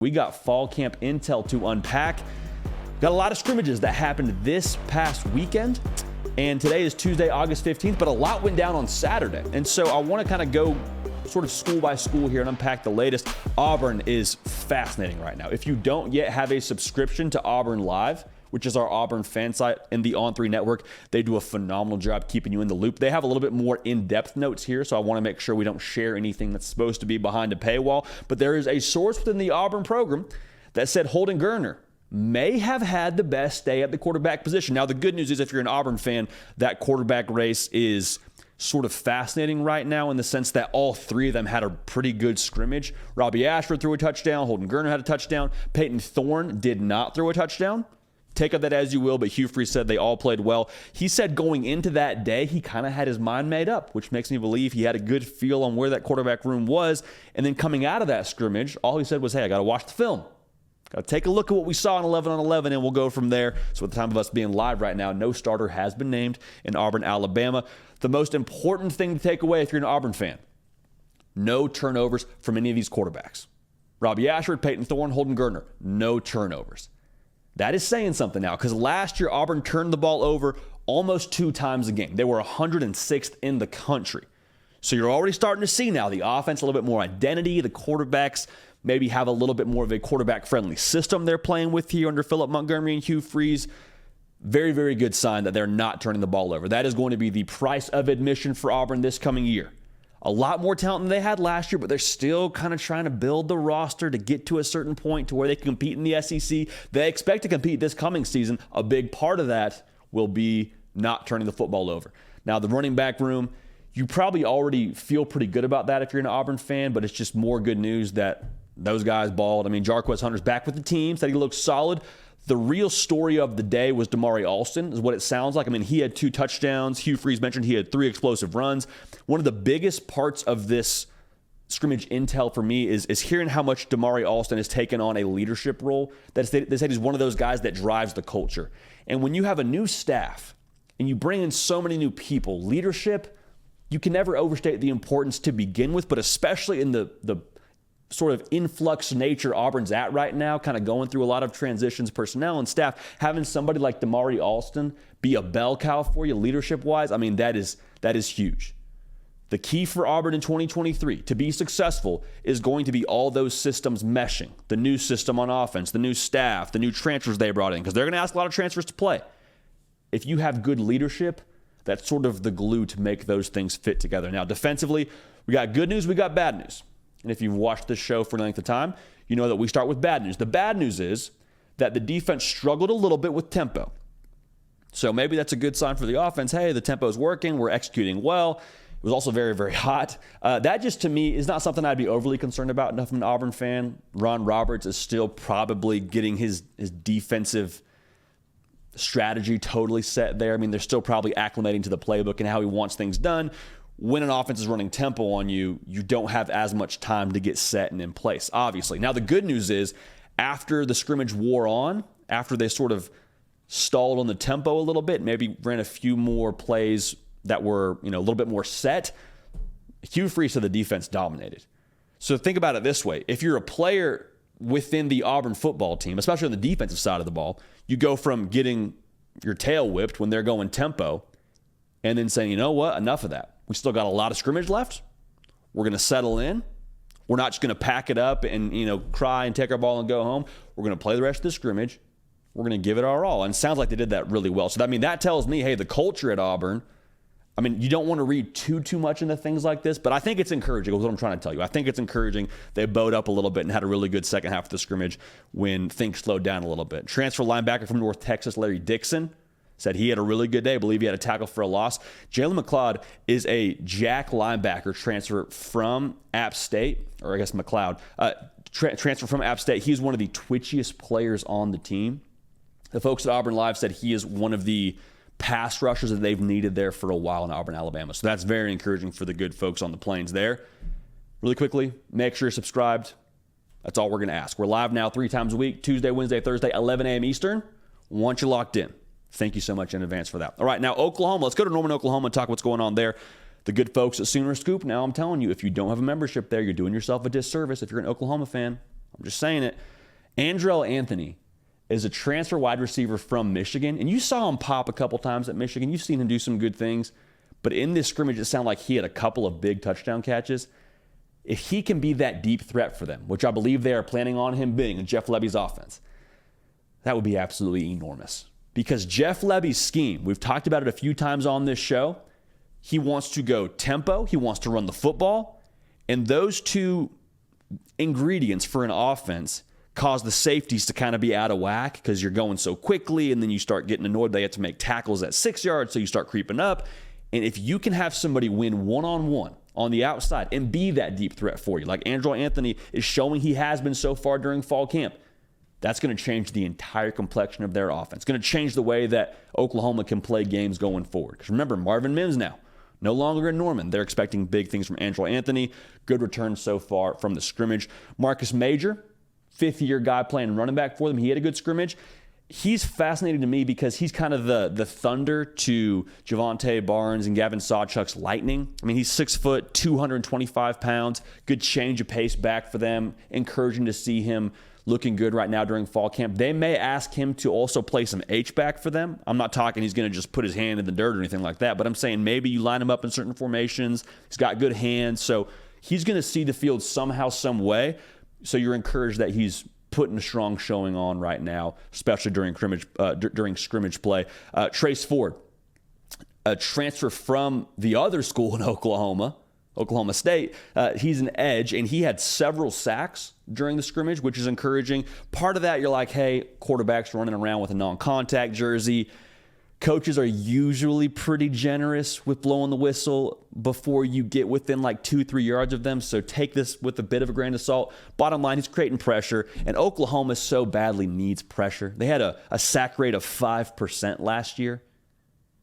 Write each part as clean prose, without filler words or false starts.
We got fall camp intel to unpack. Got a lot of scrimmages that happened this past weekend. And today is Tuesday, August 15th, but a lot went down on Saturday. And so I want to kind of go sort of school by school here and unpack the latest. Auburn is fascinating right now. If you don't yet have a subscription to Auburn Live, which is our Auburn fan site in the On3 network, they do a phenomenal job keeping you in the loop. They have a little bit more in-depth notes here, so I want to make sure we don't share anything that's supposed to be behind a paywall. But there is a source within the Auburn program that said Holden Geriner may have had the best day at the quarterback position. Now, the good news is if you're an Auburn fan, that quarterback race is sort of fascinating right now in the sense that all three of them had a pretty good scrimmage. Robbie Ashford threw a touchdown. Holden Geriner had a touchdown. Peyton Thorne did not throw a touchdown. Take of that as you will, but Hugh Freeze said they all played well. He said going into that day, he kind of had his mind made up, which makes me believe he had a good feel on where that quarterback room was. And then coming out of that scrimmage, all he said was, hey, I got to watch the film. Got to take a look at what we saw in 11-on-11, and we'll go from there. So at the time of us being live right now, no starter has been named in Auburn, Alabama. The most important thing to take away if you're an Auburn fan, no turnovers from any of these quarterbacks. Robbie Ashford, Peyton Thorne, Holden Geriner, no turnovers. That is saying something now, because last year Auburn turned the ball over almost 2 times a game. They were 106th in the country. So you're already starting to see now the offense, a little bit more identity. The quarterbacks maybe have a little bit more of a quarterback-friendly system they're playing with here under Philip Montgomery and Hugh Freeze. Very, very good sign that they're not turning the ball over. That is going to be the price of admission for Auburn this coming year. A lot more talent than they had last year, but they're still kind of trying to build the roster to get to a certain point to where they can compete in the SEC. They expect to compete this coming season. A big part of that will be not turning the football over. Now, the running back room, you probably already feel pretty good about that if you're an Auburn fan, but it's just more good news that those guys balled. I mean, Jarquez Hunter's back with the team, said he looks solid. The real story of the day was Damari Alston, is what it sounds like. I mean, he had 2 touchdowns. Hugh Freeze mentioned he had 3 explosive runs. One of the biggest parts of this scrimmage intel for me is hearing how much Damari Alston has taken on a leadership role. They said he's one of those guys that drives the culture. And when you have a new staff and you bring in so many new people, leadership, you can never overstate the importance to begin with, but especially in the sort of influx nature Auburn's at right now, kind of going through a lot of transitions, personnel and staff, having somebody like Damari Alston be a bell cow for you leadership-wise, I mean, that is huge. The key for Auburn in 2023 to be successful is going to be all those systems meshing, the new system on offense, the new staff, the new transfers they brought in, because they're going to ask a lot of transfers to play. If you have good leadership, that's sort of the glue to make those things fit together. Now, defensively, we got good news, we got bad news. And if you've watched this show for any length of time, you know that we start with bad news. The bad news is that the defense struggled a little bit with tempo. So maybe that's a good sign for the offense. Hey, the tempo is working. We're executing well. It was also very, very hot. That just, to me, is not something I'd be overly concerned about. Enough of an Auburn fan. Ron Roberts is still probably getting his defensive strategy totally set there. I mean, they're still probably acclimating to the playbook and how he wants things done. When an offense is running tempo on you, you don't have as much time to get set and in place, obviously. Now, the good news is after the scrimmage wore on, after they sort of stalled on the tempo a little bit, maybe ran a few more plays that were, a little bit more set, Hugh Freeze said the defense dominated. So think about it this way. If you're a player within the Auburn football team, especially on the defensive side of the ball, you go from getting your tail whipped when they're going tempo and then saying, you know what, enough of that. We still got a lot of scrimmage left. We're going to settle in. We're not just going to pack it up and, cry and take our ball and go home. We're going to play the rest of the scrimmage. We're going to give it our all. And it sounds like they did that really well. So, that tells me, hey, the culture at Auburn, you don't want to read too much into things like this, but I think it's encouraging. Is what I'm trying to tell you. I think it's encouraging. They bowed up a little bit and had a really good second half of the scrimmage when things slowed down a little bit. Transfer linebacker from North Texas, Larry Dixon, said he had a really good day. I believe he had a tackle for a loss. Jalen McLeod is a jack linebacker transfer from App State, or I guess McLeod, transfer from App State. He's one of the twitchiest players on the team. The folks at Auburn Live said he is one of the pass rushers that they've needed there for a while in Auburn, Alabama. So that's very encouraging for the good folks on the plains there. Really quickly, make sure you're subscribed. That's all we're going to ask. We're live now 3 times a week, Tuesday, Wednesday, Thursday, 11 a.m. Eastern. Once you're locked in. Thank you so much in advance for that. All right, now Oklahoma. Let's go to Norman, Oklahoma and talk what's going on there. The good folks at Sooner Scoop. Now I'm telling you, if you don't have a membership there, you're doing yourself a disservice if you're an Oklahoma fan. I'm just saying it. Andrell Anthony is a transfer wide receiver from Michigan, and you saw him pop a couple times at Michigan. You've seen him do some good things, but in this scrimmage, it sounded like he had a couple of big touchdown catches. If he can be that deep threat for them, which I believe they are planning on him being in Jeff Lebby's offense, that would be absolutely enormous. Because Jeff Lebby's scheme, we've talked about it a few times on this show, he wants to go tempo, he wants to run the football, and those two ingredients for an offense cause the safeties to kind of be out of whack because you're going so quickly, and then you start getting annoyed they have to make tackles at 6 yards, so you start creeping up. And if you can have somebody win one-on-one on the outside and be that deep threat for you, like Andrell Anthony is showing he has been so far during fall camp, that's going to change the entire complexion of their offense. It's going to change the way that Oklahoma can play games going forward. Because remember, Marvin Mims now, no longer in Norman. They're expecting big things from Andrell Anthony. Good return so far from the scrimmage. Marcus Major, fifth-year guy playing running back for them. He had a good scrimmage. He's fascinating to me because he's kind of the thunder to Javonte Barnes and Gavin Sawchuk's lightning. I mean, he's 6 foot, 225 pounds, good change of pace back for them. Encouraging to see him looking good right now during fall camp. They may ask him to also play some H-back for them. I'm not talking he's going to just put his hand in the dirt or anything like that, but I'm saying maybe you line him up in certain formations. He's got good hands, so he's going to see the field somehow, some way. So you're encouraged that he's putting a strong showing on right now, especially during scrimmage play. Trace Ford, a transfer from the other school in Oklahoma State. He's an edge, and he had several sacks during the scrimmage, which is encouraging. Part of that, you're like, hey, quarterback's running around with a non-contact jersey. Coaches are usually pretty generous with blowing the whistle before you get within like 2-3 yards of them. So take this with a bit of a grain of salt. Bottom line, he's creating pressure, and Oklahoma so badly needs pressure. They had a sack rate of 5% last year.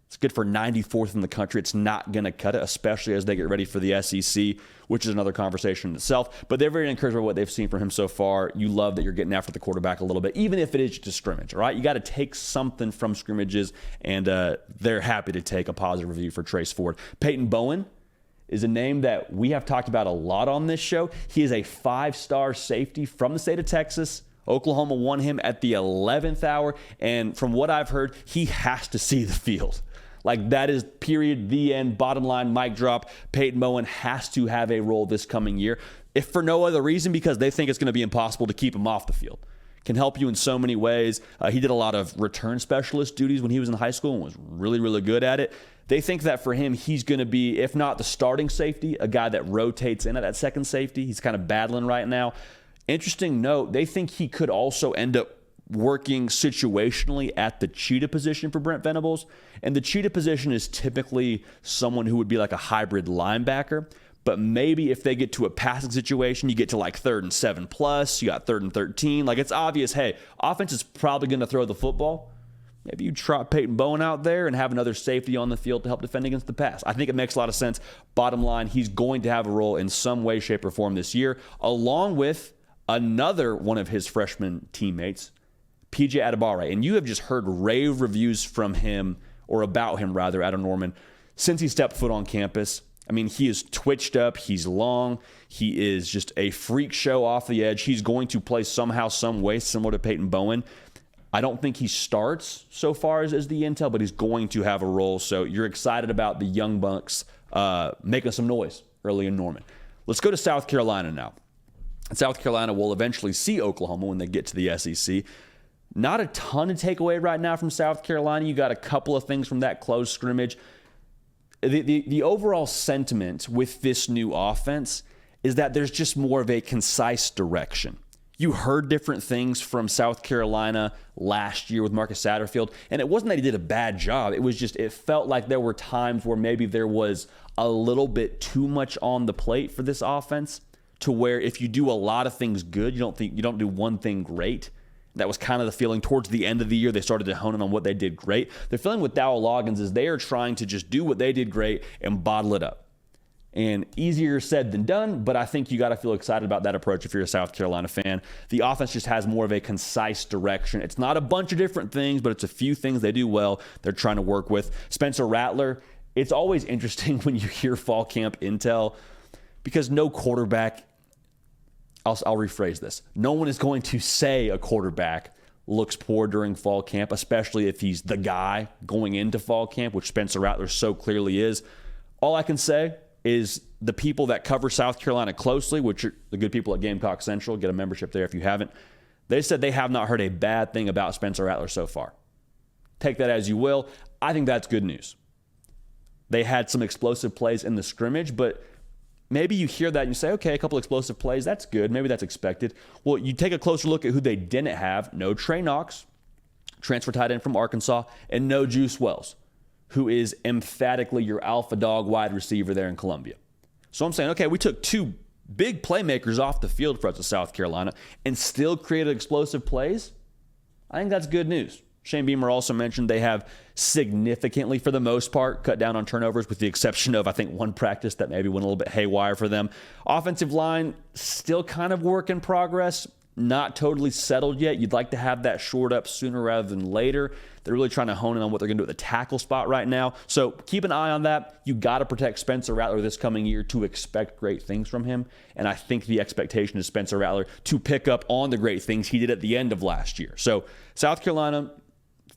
It's good for 94th in the country. It's not going to cut it, especially as they get ready for the SEC, which is another conversation in itself. But they're very encouraged by what they've seen from him so far. You love that you're getting after the quarterback a little bit, even if it is just a scrimmage, all right? You got to take something from scrimmages, and they're happy to take a positive review for Trace Ford. Peyton Bowen is a name that we have talked about a lot on this show. He is a 5-star safety from the state of Texas. Oklahoma won him at the 11th hour, and from what I've heard, he has to see the field. Like, that is period, the end, bottom line, mic drop. Peyton Bowen has to have a role this coming year, if for no other reason, because they think it's going to be impossible to keep him off the field. Can help you in so many ways. He did a lot of return specialist duties when he was in high school and was really, really good at it. They think that for him, he's going to be, if not the starting safety, a guy that rotates in at that second safety. He's kind of battling right now. Interesting note, they think he could also end up working situationally at the cheetah position for Brent Venables. And the cheetah position is typically someone who would be like a hybrid linebacker. But maybe if they get to a passing situation, you get to like 3rd and 7+, you got 3rd and 13. Like, it's obvious, hey, offense is probably going to throw the football. Maybe you trot Peyton Bowen out there and have another safety on the field to help defend against the pass. I think it makes a lot of sense. Bottom line, he's going to have a role in some way, shape, or form this year, along with another one of his freshman teammates, PJ Adebawore. And you have just heard rave reviews from him, or about him rather, out of Norman, since he stepped foot on campus. I mean, he is twitched up. He's long. He is just a freak show off the edge. He's going to play somehow, some way, similar to Peyton Bowen. I don't think he starts so far as the intel, but he's going to have a role. So you're excited about the Young Bucks making some noise early in Norman. Let's go to South Carolina now. South Carolina will eventually see Oklahoma when they get to the SEC. Not a ton to take away right now from South Carolina. You got a couple of things from that close scrimmage. The overall sentiment with this new offense is that there's just more of a concise direction. You heard different things from South Carolina last year with Marcus Satterfield, and it wasn't that he did a bad job. It was just, it felt like there were times where maybe there was a little bit too much on the plate for this offense, to where if you do a lot of things good, you don't do one thing great. That was kind of the feeling towards the end of the year. They started to hone in on what they did great. The feeling with Dowell Loggins is they are trying to just do what they did great and bottle it up. And easier said than done, but I think you got to feel excited about that approach if you're a South Carolina fan. The offense just has more of a concise direction. It's not a bunch of different things, but it's a few things they do well they're trying to work with. Spencer Rattler, it's always interesting when you hear fall camp intel, because no quarterback, I'll rephrase this. No one is going to say a quarterback looks poor during fall camp, especially if he's the guy going into fall camp, which Spencer Rattler so clearly is. All I can say is the people that cover South Carolina closely, which are the good people at Gamecock Central, get a membership there if you haven't, they said they have not heard a bad thing about Spencer Rattler so far. Take that as you will. I think that's good news. They had some explosive plays in the scrimmage, but maybe you hear that and you say, okay, a couple explosive plays, that's good. Maybe that's expected. Well, you take a closer look at who they didn't have. No Trey Knox, transfer tight end from Arkansas, and no Juice Wells, who is emphatically your alpha dog wide receiver there in Columbia. So I'm saying, okay, we took two big playmakers off the field for us at South Carolina and still created explosive plays. I think that's good news. Shane Beamer also mentioned they have significantly, for the most part, cut down on turnovers with the exception of, I think, one practice that maybe went a little bit haywire for them. Offensive line, still kind of work in progress, not totally settled yet. You'd like to have that shored up sooner rather than later. They're really trying to hone in on what they're going to do at the tackle spot right now. So keep an eye on that. You got to protect Spencer Rattler this coming year to expect great things from him. And I think the expectation is Spencer Rattler to pick up on the great things he did at the end of last year. So South Carolina,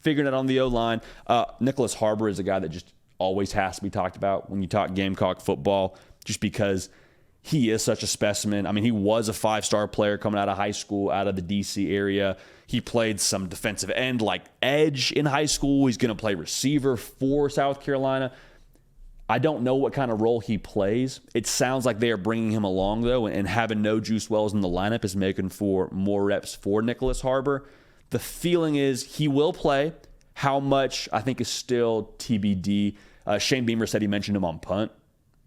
figuring it on the O-line. Nicholas Harbor is a guy that just always has to be talked about when you talk Gamecock football, just because he is such a specimen. I mean, he was a 5-star player coming out of high school, out of the D.C. area. He played some defensive end like edge in high school. He's going to play receiver for South Carolina. I don't know what kind of role he plays. It sounds like they are bringing him along, though, and having no Juice Wells in the lineup is making for more reps for Nicholas Harbor. The feeling is he will play. How much, I think, is still TBD. Shane Beamer said he mentioned him on punt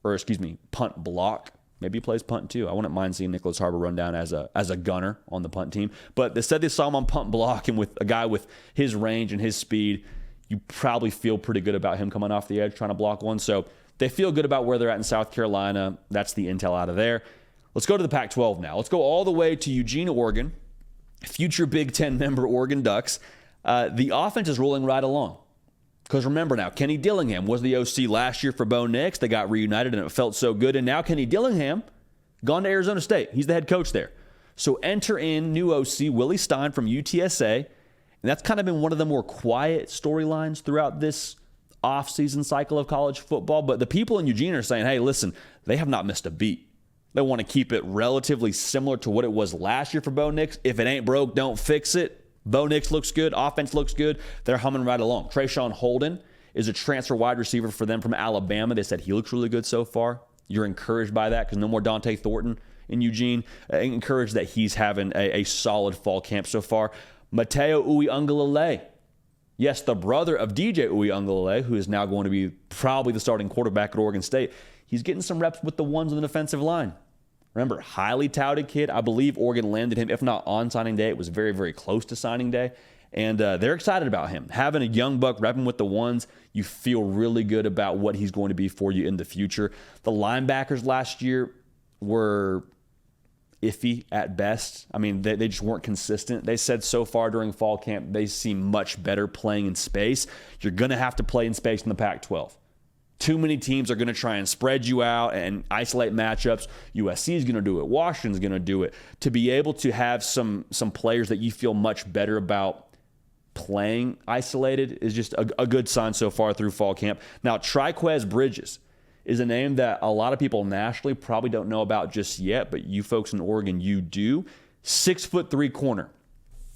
block. Maybe he plays punt too. I wouldn't mind seeing Nicholas Harbor run down as a gunner on the punt team. But they said they saw him on punt block, and with a guy with his range and his speed, you probably feel pretty good about him coming off the edge trying to block one. So they feel good about where they're at in South Carolina. That's the intel out of there. Let's go to the Pac-12 now. Let's go all the way to Eugene, Oregon. Future Big Ten member Oregon Ducks. The offense is rolling right along. Because remember now, Kenny Dillingham was the OC last year for Bo Nix. They got reunited and it felt so good. And now Kenny Dillingham, gone to Arizona State. He's the head coach there. So enter in new OC Willie Stein from UTSA. And that's kind of been one of the more quiet storylines throughout this offseason cycle of college football. But the people in Eugene are saying, hey, listen, they have not missed a beat. They want to keep it relatively similar to what it was last year for Bo Nix. If it ain't broke, don't fix it. Bo Nix looks good. Offense looks good. They're humming right along. Trayshawn Holden is a transfer wide receiver for them from Alabama. They said he looks really good so far. You're encouraged by that because no more Dante Thornton in Eugene. Encouraged that he's having a solid fall camp so far. Mateo Uiagalelei. Yes, the brother of DJ Uiagalelei, who is now going to be probably the starting quarterback at Oregon State. He's getting some reps with the ones on the defensive line. Remember, highly touted kid. I believe Oregon landed him, if not on signing day, it was very, very close to signing day. And they're excited about him. Having a young buck repping with the ones, you feel really good about what he's going to be for you in the future. The linebackers last year were iffy at best. I mean, they just weren't consistent. They said so far during fall camp, they seem much better playing in space. You're going to have to play in space in the Pac-12. Too many teams are going to try and spread you out and isolate matchups. USC is going to do it. Washington's going to do it. To be able to have some players that you feel much better about playing isolated is just a good sign so far through fall camp. Now, Triquez Bridges is a name that a lot of people nationally probably don't know about just yet, but you folks in Oregon, you do. 6'3" corner.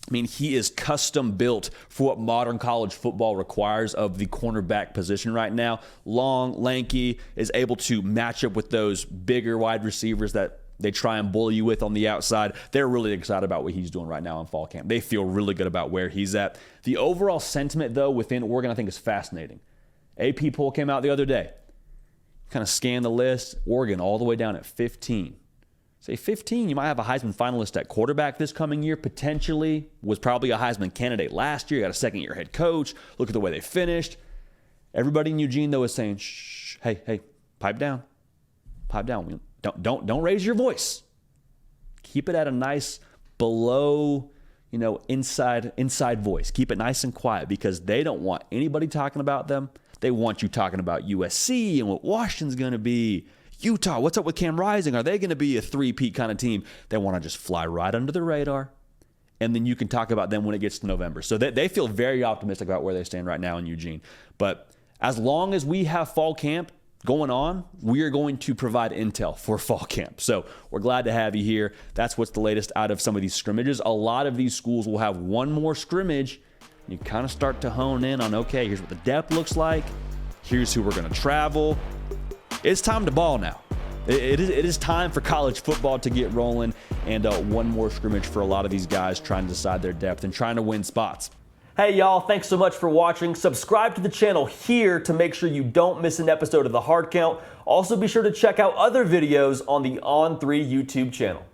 I mean, he is custom built for what modern college football requires of the cornerback position right now. Long, lanky, is able to match up with those bigger wide receivers that they try and bully you with on the outside. They're really excited about what he's doing right now in fall camp. They feel really good about where he's at. The overall sentiment, though, within Oregon, I think is fascinating. AP poll came out the other day. Kind of scan the list. Oregon all the way down at 15. Say 15, you might have a Heisman finalist at quarterback this coming year, potentially. Was probably a Heisman candidate last year. Got a second-year head coach. Look at the way they finished. Everybody in Eugene, though, is saying, shh, hey, pipe down. Pipe down. Don't raise your voice. Keep it at a nice below, inside voice. Keep it nice and quiet because they don't want anybody talking about them. They want you talking about USC and what Washington's going to be. Utah, what's up with Cam Rising? Are they going to be a three-peat kind of team? They want to just fly right under the radar, and then you can talk about them when it gets to November. So they feel very optimistic about where they stand right now in Eugene. But as long as we have fall camp going on, we are going to provide intel for fall camp. So we're glad to have you here. That's what's the latest out of some of these scrimmages. A lot of these schools will have one more scrimmage. You kind of start to hone in on, okay, here's what the depth looks like. Here's who we're going to travel. It's time to ball now. It is time for college football to get rolling, and one more scrimmage for a lot of these guys trying to decide their depth and trying to win spots. Hey y'all, thanks so much for watching. Subscribe to the channel here to make sure you don't miss an episode of The Hard Count. Also be sure to check out other videos on the On3 YouTube channel.